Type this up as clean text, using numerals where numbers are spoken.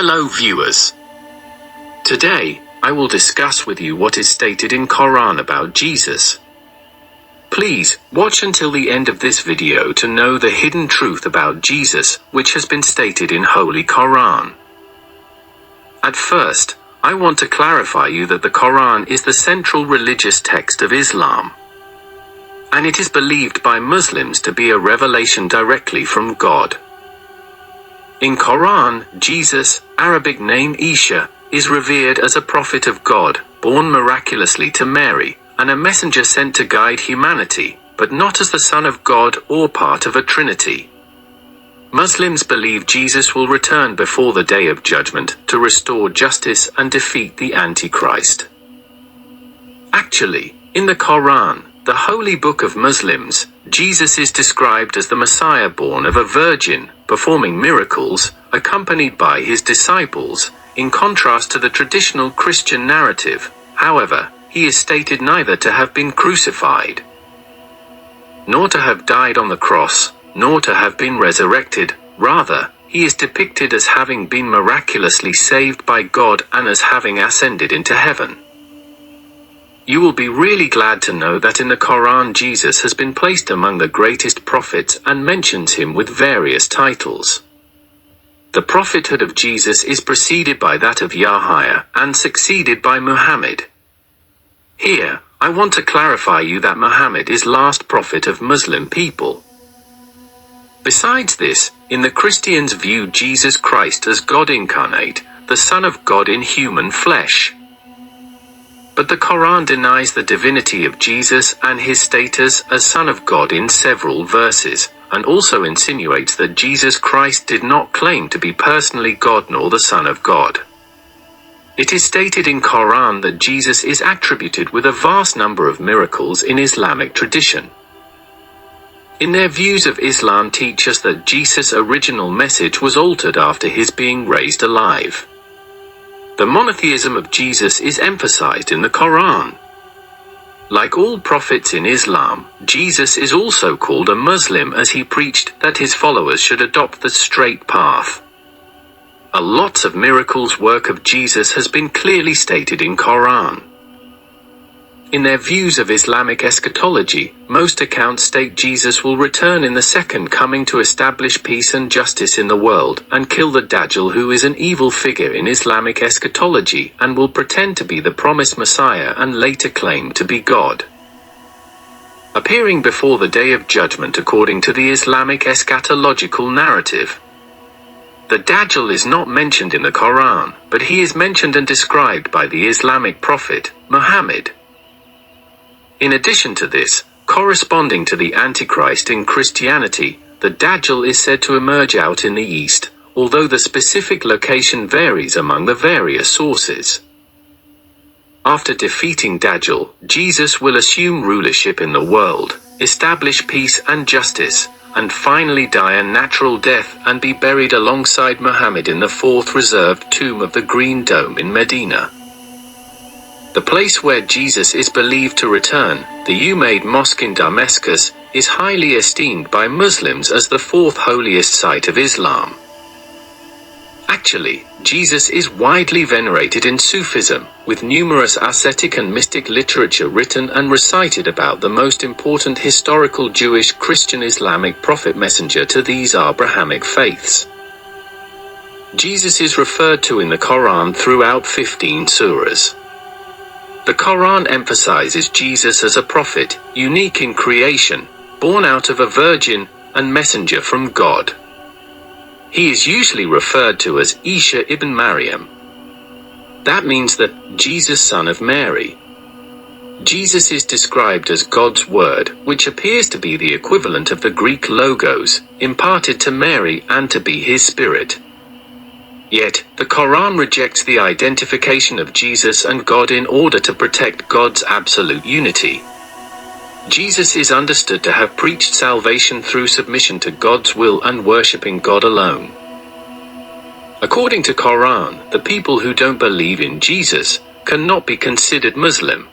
Hello viewers. Today, I will discuss with you what is stated in Quran about Jesus. Please, watch until the end of this video to know the hidden truth about Jesus, which has been stated in Holy Quran. At first, I want to clarify you that the Quran is the central religious text of Islam. And it is believed by Muslims to be a revelation directly from God. In Quran, Jesus, Arabic name Isa, is revered as a prophet of God, born miraculously to Mary, and a messenger sent to guide humanity, but not as the Son of God or part of a Trinity. Muslims believe Jesus will return before the Day of Judgment to restore justice and defeat the Antichrist. Actually, in the Quran, the holy book of Muslims, Jesus is described as the Messiah born of a virgin, performing miracles, accompanied by his disciples, in contrast to the traditional Christian narrative. However, he is stated neither to have been crucified, nor to have died on the cross, nor to have been resurrected. Rather, he is depicted as having been miraculously saved by God and as having ascended into heaven. You will be really glad to know that in the Quran Jesus has been placed among the greatest prophets and mentions him with various titles. The prophethood of Jesus is preceded by that of Yahya and succeeded by Muhammad. Here, I want to clarify you that Muhammad is last prophet of Muslim people. Besides this, in the Christians view Jesus Christ as God incarnate, the Son of God in human flesh. But the Quran denies the divinity of Jesus and his status as Son of God in several verses, and also insinuates that Jesus Christ did not claim to be personally God nor the Son of God. It is stated in Quran that Jesus is attributed with a vast number of miracles in Islamic tradition. In their views of Islam teach us that Jesus' original message was altered after his being raised alive. The monotheism of Jesus is emphasized in the Quran. Like all prophets in Islam, Jesus is also called a Muslim as he preached that his followers should adopt the straight path. A lot of miracles work of Jesus has been clearly stated in Quran. In their views of Islamic eschatology, most accounts state Jesus will return in the second coming to establish peace and justice in the world and kill the Dajjal, who is an evil figure in Islamic eschatology and will pretend to be the promised Messiah and later claim to be God. Appearing before the Day of Judgment according to the Islamic eschatological narrative. The Dajjal is not mentioned in the Quran, but he is mentioned and described by the Islamic prophet, Muhammad. In addition to this, corresponding to the Antichrist in Christianity, the Dajjal is said to emerge out in the east, although the specific location varies among the various sources. After defeating Dajjal, Jesus will assume rulership in the world, establish peace and justice, and finally die a natural death and be buried alongside Muhammad in the fourth reserved tomb of the Green Dome in Medina. The place where Jesus is believed to return, the Umayyad Mosque in Damascus, is highly esteemed by Muslims as the fourth holiest site of Islam. Actually, Jesus is widely venerated in Sufism, with numerous ascetic and mystic literature written and recited about the most important historical Jewish, Christian, Islamic prophet messenger to these Abrahamic faiths. Jesus is referred to in the Quran throughout 15 surahs. The Quran emphasizes Jesus as a prophet, unique in creation, born out of a virgin, and messenger from God. He is usually referred to as Isa ibn Maryam. That means that Jesus, son of Mary. Jesus is described as God's word, which appears to be the equivalent of the Greek logos, imparted to Mary and to be his spirit. Yet, the Quran rejects the identification of Jesus and God in order to protect God's absolute unity. Jesus is understood to have preached salvation through submission to God's will and worshipping God alone. According to Quran, the people who don't believe in Jesus cannot be considered Muslim.